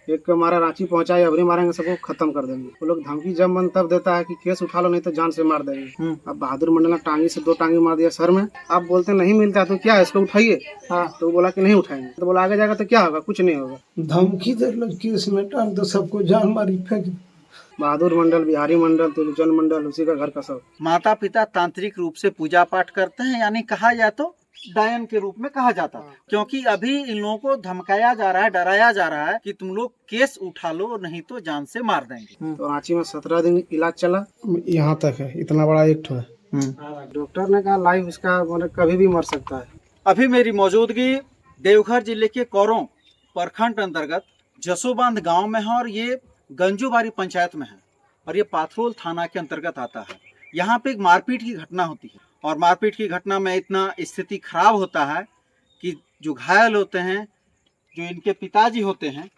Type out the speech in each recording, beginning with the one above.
एक को मारा रांची पहुंचाए, अबरी मारेंगे सबको खत्म कर देंगे। वो लोग धमकी जब मन तब देता है कि केस उठा लो नहीं तो जान से मार देंगे। अब बहादुर मंडल ने टांगी से 2 टांगी मार दिया सर में। आप बोलते नहीं मिलता तो क्या है, इसको उठाइए। हाँ, तो बोला कि नहीं उठाएंगे। तो बोला आगे जाएगा तो क्या होगा, कुछ नहीं होगा। धमकी दे लो केस में टांग दो, सबको जान मारी फेंक दो। बहादुर मंडल, बिहारी मंडल, त्रिलोचन मंडल, उसी का घर का सब। माता पिता तांत्रिक रूप से पूजा पाठ करते हैं, यानी कहा जाए तो डायन के रूप में कहा जाता है। क्योंकि अभी इन लोगों को धमकाया जा रहा है, डराया जा रहा है कि तुम लोग केस उठा लो नहीं तो जान से मार देंगे। तो रांची में 17 दिन इलाज चला। यहाँ तक है, इतना बड़ा एक ठो है। डॉक्टर ने कहा लाइफ इसका मतलब कभी भी मर सकता है। अभी मेरी मौजूदगी देवघर जिले के कौरों प्रखंड अंतर्गत जसोबांध गांव में है और ये गंजूबारी पंचायत में है और ये पाथरोल थाना के अंतर्गत आता है। यहाँ पे एक मारपीट की घटना होती है और मारपीट की घटना में इतना स्थिति खराब होता है कि जो घायल होते हैं, जो इनके पिताजी होते हैं,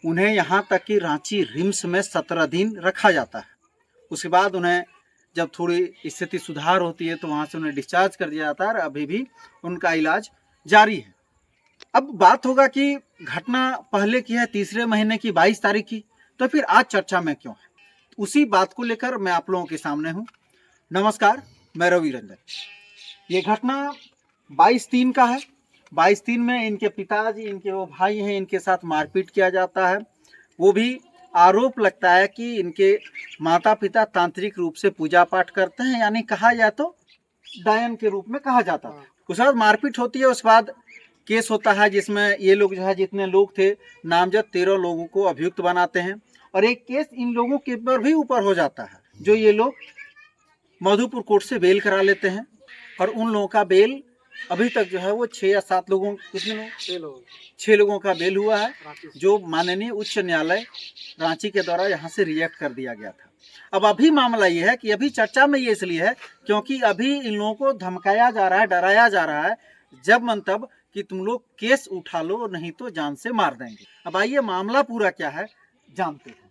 उन्हें यहाँ तक कि रांची रिम्स में 17 दिन रखा जाता है। उसके बाद उन्हें जब थोड़ी स्थिति सुधार होती है तो वहाँ से उन्हें डिस्चार्ज कर दिया जाता है और अभी भी उनका इलाज जारी है। अब बात होगा कि घटना पहले की है, तीसरे महीने की 22 तारीख की, तो फिर आज चर्चा में क्यों है, उसी बात को लेकर मैं आप लोगों के सामने हूँ। नमस्कार, मैं रवि रंजन। ये घटना 22/3 का है। 22/3 में इनके पिताजी, इनके वो भाई हैं, इनके साथ मारपीट किया जाता है। वो भी आरोप लगता है कि इनके माता पिता तांत्रिक रूप से पूजा पाठ करते हैं, यानी कहा जाए तो डायन के रूप में कहा जाता है। उसके बाद मारपीट होती है, उसके बाद केस होता है जिसमें ये लोग जो है, जितने लोग थे नामजद 13 लोगों को अभियुक्त बनाते हैं और एक केस इन लोगों के ऊपर भी ऊपर हो जाता है, जो ये लोग मधुपुर कोर्ट से बेल करा लेते हैं और उन लोगों का बेल अभी तक जो है वो 6 या 7 लोगों, कितने लोग, 6 लोगों का बेल हुआ है, जो माननीय उच्च न्यायालय रांची के द्वारा यहाँ से रिजेक्ट कर दिया गया था। अब अभी मामला ये है कि अभी चर्चा में ये इसलिए है क्योंकि अभी इन लोगों को धमकाया जा रहा है, डराया जा रहा है जब मन तब कि तुम लोग केस उठा लो नहीं तो जान से मार देंगे। अब आइए मामला पूरा क्या है जानते हैं।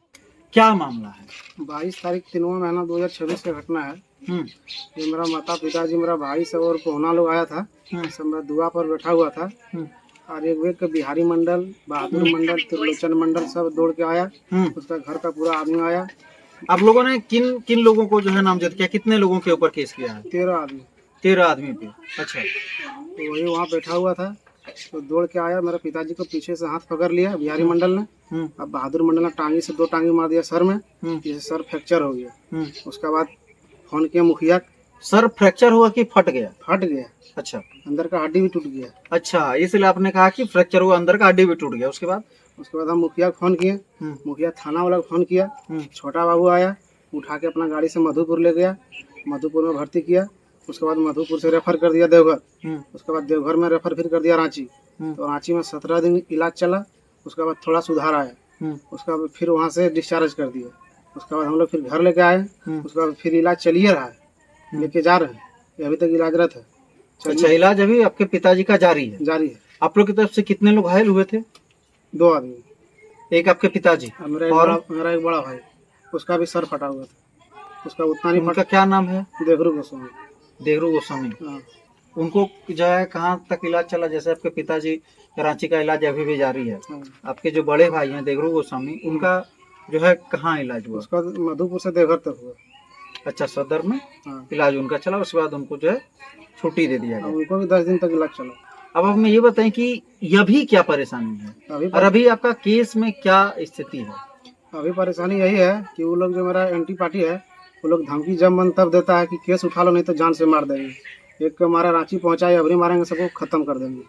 क्या मामला है? 22 तारीख 3वां महीना 2026 का घटना है। ये मेरा माता पिताजी, मेरा भाई सब और कोहना लोग आया था। सब मैं दुआ पर बैठा हुआ था और एक वेग बिहारी मंडल, बहादुर मंडल, त्रिलोचन मंडल सब दौड़ के आया। उसका घर का पूरा आदमी आया। आप लोगों ने किन किन लोगों को जो है नामजद किया, कितने लोगों के ऊपर केस किया है? 13 आदमी। 13 आदमी पे। अच्छा, तो वही वहाँ बैठा हुआ था तो दौड़ के आया, मेरे पिताजी को पीछे से हाथ पकड़ लिया बिहारी मंडल ने। अब बहादुर मंडल ने टांगी से 2 टांगी मार दिया सर में, जिससे सर फ्रैक्चर हो गया। उसके बाद फोन किया मुखिया। सर फ्रैक्चर हुआ कि फट गया? फट गया। अच्छा, अंदर का हड्डी भी टूट गया। अच्छा, इसलिए आपने कहा कि फ्रैक्चर हुआ, अंदर का हड्डी भी टूट गया। उसके बाद हम मुखिया को फोन किए। मुखिया थाना वाला को फोन किया। छोटा बाबू आया, उठा के अपना गाड़ी से मधुपुर ले गया, मधुपुर में भर्ती किया। उसके बाद मधुपुर से रेफर कर दिया देवघर। उसके बाद देवघर में रेफर फिर कर दिया रांची। तो रांची में 17 दिन इलाज चला। उसके बाद थोड़ा सुधार आया। उसके बाद फिर वहाँ से डिस्चार्ज कर दिया। उसके बाद हम लोग फिर घर लेके आए। उसके बाद फिर इलाज चलिए रहा है, लेके जा रहे हैं, अभी तक इलाजरत है। अच्छा, इलाज अभी आपके पिताजी का जारी है? जारी है। आप लोग की तरफ से कितने लोग घायल हुए थे? 2 आदमी। एक आपके पिताजी और मेरा एक बड़ा भाई, उसका भी सर फटा हुआ था। उसका उतना नहीं उनका क्या नाम है? देवरू गोस्वामी। देवरू गोस्वामी। उनको जो है कहाँ तक इलाज चला? जैसे आपके पिताजी रांची का इलाज अभी भी जारी है, आपके जो बड़े भाई हैं देवरू गोस्वामी, उनका जो है कहाँ इलाज हुआ? उसका मधुपुर से देवघर तक हुआ। अच्छा, सदर में इलाज उनका चला, उसके बाद उनको जो है छुट्टी दे दिया गया। उनको भी 10 दिन तक इलाज चला। अब आप हमें ये बताएं कि अभी क्या परेशानी है और अभी आपका केस में क्या स्थिति है? अभी परेशानी यही है कि वो लोग जो मेरा एंटी पार्टी है, वो लोग धमकी जब मन तब देता है कि केस उठा लो नहीं तो जान से मार देंगे। एक को मारा रांची पहुंचाए, अबरी मारेंगे सबको खत्म कर देंगे।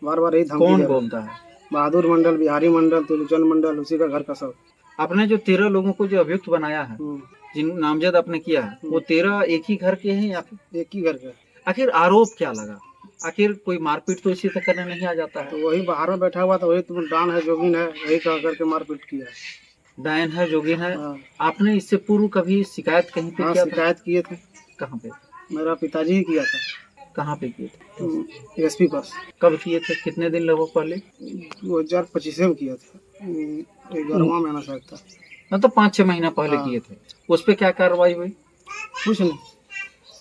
बार बार यही धमकी। कौन बोलता है? बहादुर मंडल, बिहारी मंडल, त्रिलोचन मंडल, उसी का घर का सब। आपने जो 13 लोगों को जो अभियुक्त बनाया है, जिन नामजद आपने किया है, वो 13 एक ही घर के हैं या फिर? एक ही घर के। आखिर आरोप क्या लगा? आखिर कोई मारपीट तो इसी तक करने नहीं आ जाता है? तो वही बाहर में बैठा हुआ था, वही तुम डान है जोगिन है, वही कह करके मारपीट किया। डायन है, जोगिन है। आपने इससे पूर्व कभी शिकायत कहीं पे किया? शिकायत किए थे। कहाँ पे? मेरा पिताजी ही किया था। कहाँ पे किए थे? एसपी पास। कब किए थे? कितने दिन लगभग पहले? 2025 में किया था, 11वां महीना शायद था। मतलब 5-6 महीना पहले किए थे। उस पे क्या कार्रवाई हुई? कुछ नहीं।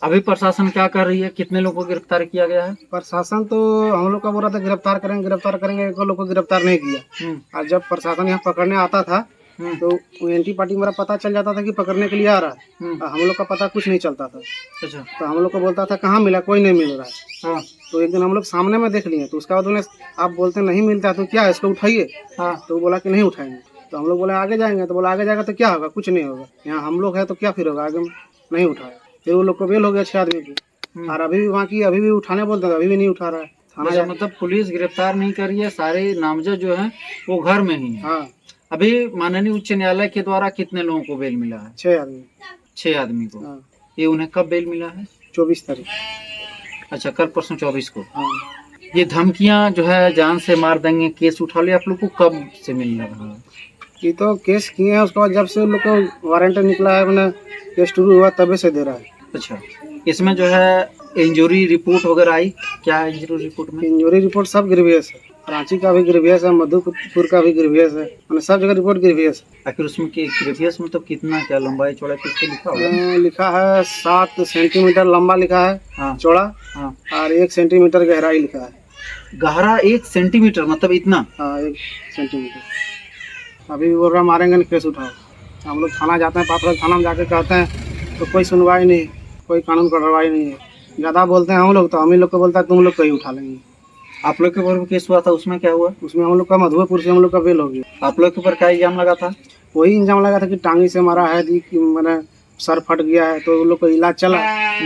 अभी प्रशासन क्या कर रही है, कितने लोगों को गिरफ्तार किया गया है? प्रशासन तो हम लोग का बोल रहा था गिरफ्तार करेंगे, एक लोग को गिरफ्तार नहीं किया। और जब प्रशासन यहाँ पकड़ने आता था तो एंटी पार्टी मेरा पता चल जाता था कि पकड़ने के लिए आ रहा है, और हम लोग का पता कुछ नहीं चलता था। अच्छा। तो हम लोग को बोलता था कहाँ मिला, कोई नहीं मिल रहा है। हाँ। तो एक दिन हम लोग सामने में देख लिए, तो उसके बाद उन्हें आप बोलते नहीं मिलता है तो क्या है, इसको उठाइए। हाँ। तो वो बोला कि नहीं उठाएंगे। तो हम लोग बोले आगे जाएंगे, तो बोला आगे जाएगा तो क्या होगा, कुछ नहीं होगा, यहाँ हम लोग है तो क्या फिर होगा, आगे नहीं उठाया। फिर वो लोग को बेल हो गया 6 आदमी की, और अभी भी वहाँ की अभी भी उठाने बोलते थे, अभी भी नहीं उठा रहा है थाना। मतलब पुलिस गिरफ्तार नहीं कर रही है, सारे नामजद जो है वो घर में ही है। हाँ। अभी माननीय उच्च न्यायालय के द्वारा कितने लोगों को बेल मिला है? 6 आदमी। 6 आदमी को। हाँ। ये उन्हें कब बेल मिला है? 24 तारीख। अच्छा, कल परसों 24 को। हाँ। ये धमकियां जो है जान से मार देंगे, केस उठा लिया, आप लोग को कब से मिल रहा है? ये तो केस किए हैं, उसके बाद जब से उन लोग को वारंट निकला है, मैंने केस शुरू हुआ तभी से दे रहा है। अच्छा, इसमें जो है इंजरी रिपोर्ट वगैरह आई क्या है? इंजरी रिपोर्ट में इंजरी रिपोर्ट सब ग्रीवियस है, रांची का भी ग्रीवियस है, मधुपुर का भी ग्रीवियस है, मैंने सब जगह रिपोर्ट ग्रीवियस है। आखिर उसमें ग्रीवियस में तो कितना क्या लंबाई चौड़ाई किस पे लिखा हुआ? लिखा है 7 सेंटीमीटर लंबा लिखा है। हाँ। चौड़ा। हाँ। और 1 सेंटीमीटर गहराई लिखा है। गहरा 1 सेंटीमीटर मतलब इतना? हाँ, 1 सेंटीमीटर। अभी भी बोल रहा मारेंगे नहीं, केस उठाओ। हम लोग थाना जाते हैं, पाथरौल थाना में जाके कहते हैं तो कोई सुनवाई नहीं, कोई कानून कार्रवाई नहीं है। ज़्यादा बोलते हैं हम लोग तो हम ही लोग को बोलता है तुम लोग को ही उठा लेंगे। आप लोग के ऊपर भी केस हुआ था, उसमें क्या हुआ? उसमें हम लोग का मधुपुर से हम लोग का बेल हो गया। आप लोग के ऊपर क्या इल्जाम लगा था? वही इल्जाम लगा था कि टांगी से मारा है, कि मैंने सर फट गया है, तो वो लोग को इलाज चला,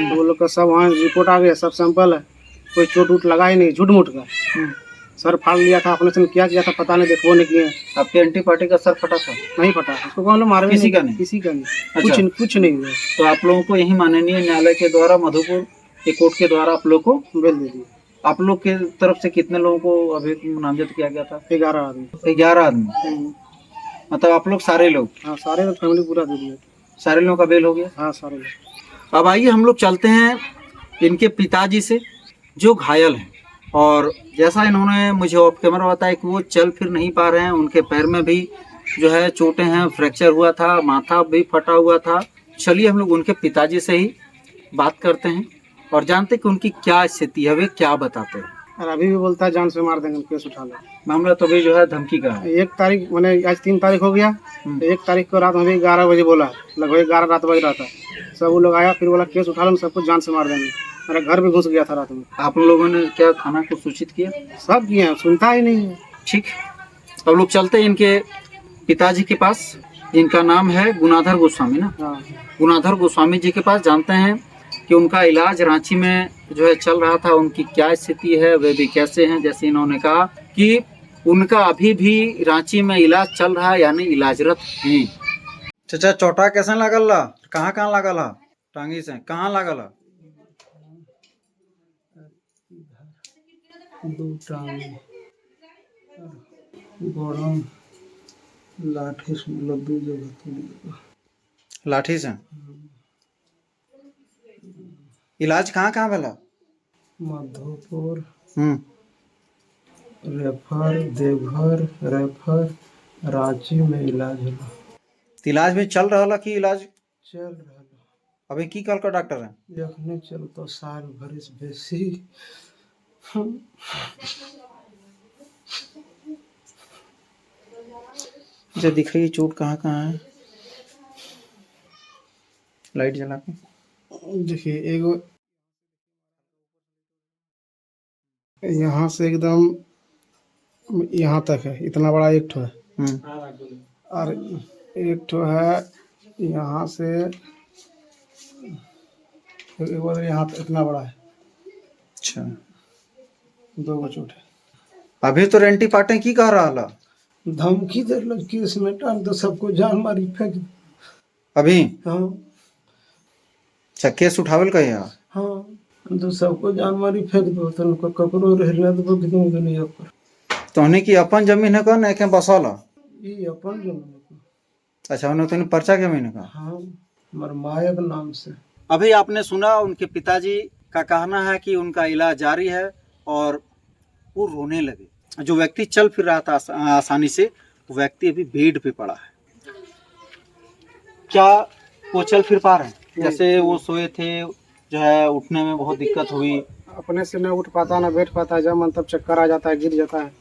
तो वो लोग का सब वहाँ रिपोर्ट आ गया, सब सैंपल है, कोई चोट वोट लगा ही नहीं, झूठ मूठ का। सर फाड़ लिया था, ऑपरेशन क्या किया था पता नहीं, देखो नहीं किए। आपके एंटी पार्टी का सर फटा था? नहीं फटा, उसको कौन लोग मारे? किसी का नहीं? किसी का नहीं। अच्छा। कुछ नहीं हुआ। तो आप लोगों को यही माननीय न्यायालय के द्वारा, मधुपुर के कोर्ट के द्वारा आप लोग को बेल दे दी। आप लोग के तरफ से कितने लोगों को अभी नामजद किया गया था? 11 आदमी। 11 आदमी। मतलब आप लोग सारे लोग? हाँ, सारे लोग फैमिली पूरा दे दिया। सारे लोगों का बेल हो गया? हाँ, सारे लोग। अब आइए हम लोग चलते हैं इनके पिताजी से जो घायल हैं, और जैसा इन्होंने मुझे ऑफ कैमरा बताया कि वो चल फिर नहीं पा रहे हैं, उनके पैर में भी जो है चोटें हैं, फ्रैक्चर हुआ था, माथा भी फटा हुआ था। चलिए हम लोग उनके पिताजी से ही बात करते हैं और जानते हैं कि उनकी क्या स्थिति है, वे क्या बताते हैं। और अभी भी बोलता है जान से मार देंगे, केस उठा लो। मामला तो भी जो है धमकी का है। 1 तारीख मैंने आज 3 तारीख हो गया, 1 तारीख को रात में भी 11 बजे बोला, लगभग 11 रात बज रहा था। सब वो लोग आया, फिर बोला केस उठा लो, सबको जान से मार देंगे। मेरा घर भी घुस गया था रात में। आप लोगों ने क्या थाना को सूचित किया? सब किए हैं, सुनता ही नहीं है। ठीक, अब लोग चलते हैं इनके पिताजी के पास, जिनका नाम है गुणाधर गोस्वामी ना। हाँ। गुणाधर गोस्वामी जी के पास जानते हैं कि उनका इलाज रांची में जो है चल रहा था, उनकी क्या स्थिति है, वे भी कैसे हैं। जैसे इन्होंने कहा कि उनका अभी भी रांची में इलाज चल रहा है, यानी इलाजरत हैं। चाचा, चोटा कैसे लागल ला? कहाँ कहाँ लागल है? टांगी से कहाँ लागल है? 2 टांग गरम लाठी से मतलब 2 जगह तो लाठी से। इलाज कहाँ कहाँ भला? मधुपुर रेफर, देवघर रेफर, रांची में इलाज होला। इलाज भी चल रहा कि इलाज चल रहा अभी की कल का डॉक्टर है? देखने चल तो साल भर से बेसी। जो दिखाइए चोट कहाँ कहाँ है, लाइट जला के देखिए, एगो यहाँ से एकदम यहाँ तक है, इतना बड़ा एक ठो है। और एक ठो है यहाँ से एक बार यहाँ तक इतना बड़ा है। अच्छा, 2 गो चोट है। अभी तो रेंटी पाटे की कह रहा ला? धमकी दे लो, केस में टांग तो सबको जान मारी फेंक दो। अभी? हाँ। अच्छा, केस उठावल कहे? हाँ, तो सबको जान मारी फेंक दो, तो उनको ककरो रहने दो कि तुम दुनिया पर। तो उन्हें की अपन जमीन है कौन है बसौला? ये अपन जमीन। अच्छा, उन्हें तो पर्चा के महीने का? हाँ, मरमाया के नाम से। अभी आपने सुना उनके पिताजी का कहना है कि उनका इलाज जारी है और वो रोने लगे। जो व्यक्ति चल फिर रहा था आसानी से, वो व्यक्ति अभी बेड पे पड़ा है। क्या वो चल फिर पा रहे हैं? जैसे वो सोए थे जो है उठने में बहुत दिक्कत हुई, अपने से नहीं उठ पाता ना बैठ पाता, जब मन तब चक्कर आ जाता है, गिर जाता है।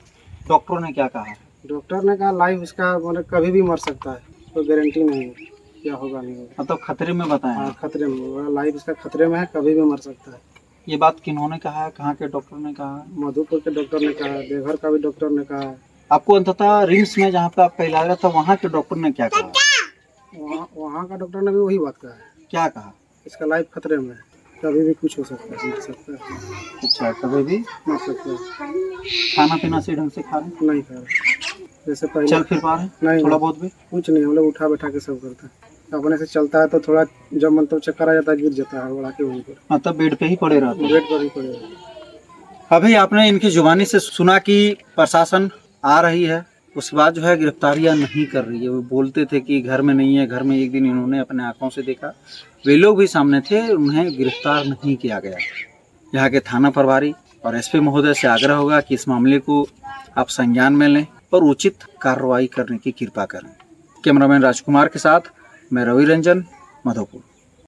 डॉक्टरों ने क्या कहा? डॉक्टर ने कहा लाइफ इसका मतलब कभी भी मर सकता है, कोई गारंटी नहीं है क्या होगा नहीं होगा। मतलब खतरे में बताया? हाँ खतरे में होगा, लाइफ इसका खतरे में है, कभी भी मर सकता है। ये बात किन्होंने कहा है, कहाँ के डॉक्टर ने कहा? मधुपुर के डॉक्टर ने कहा, देवघर का भी डॉक्टर ने कहा। आपको अंततः रिम्स में जहाँ पे आपका इलाज था वहाँ के डॉक्टर ने क्या कहा? वहाँ का डॉक्टर ने भी वही बात कहा है। क्या कहा? इसका लाइफ खतरे में है, कभी भी कुछ हो सकता है, मर सकता है। अच्छा, कभी भी मर सकता है। खाना पीना सही ढंग से खा रहे? नहीं खा रहे, जैसे पहले चल फिर पा रहे? नहीं, थोड़ा बहुत भी? कुछ नहीं, हम लोग उठा बैठा के सब करते हैं। अपने से चलता है तो थोड़ा जब मन तो चक्कर आ जाता है, गिर जाता है उड़ा के वहीं पर, मतलब बेड पे ही पड़े रहते हैं? बेड पर ही पड़े रहते हैं। अभी आपने इनकी जुबानी से सुना कि प्रशासन आ रही है, उसके बाद जो है गिरफ्तारियां नहीं कर रही है। वो बोलते थे कि घर में नहीं है, घर में एक दिन इन्होंने अपने आंखों से देखा, वे लोग भी सामने थे, उन्हें गिरफ्तार नहीं किया गया। यहाँ के थाना प्रभारी और एसपी महोदय से आग्रह होगा कि इस मामले को आप संज्ञान में लें और उचित कार्रवाई करने की कृपा करें। कैमरामैन राजकुमार के साथ मैं रवि रंजन, मधोपुर।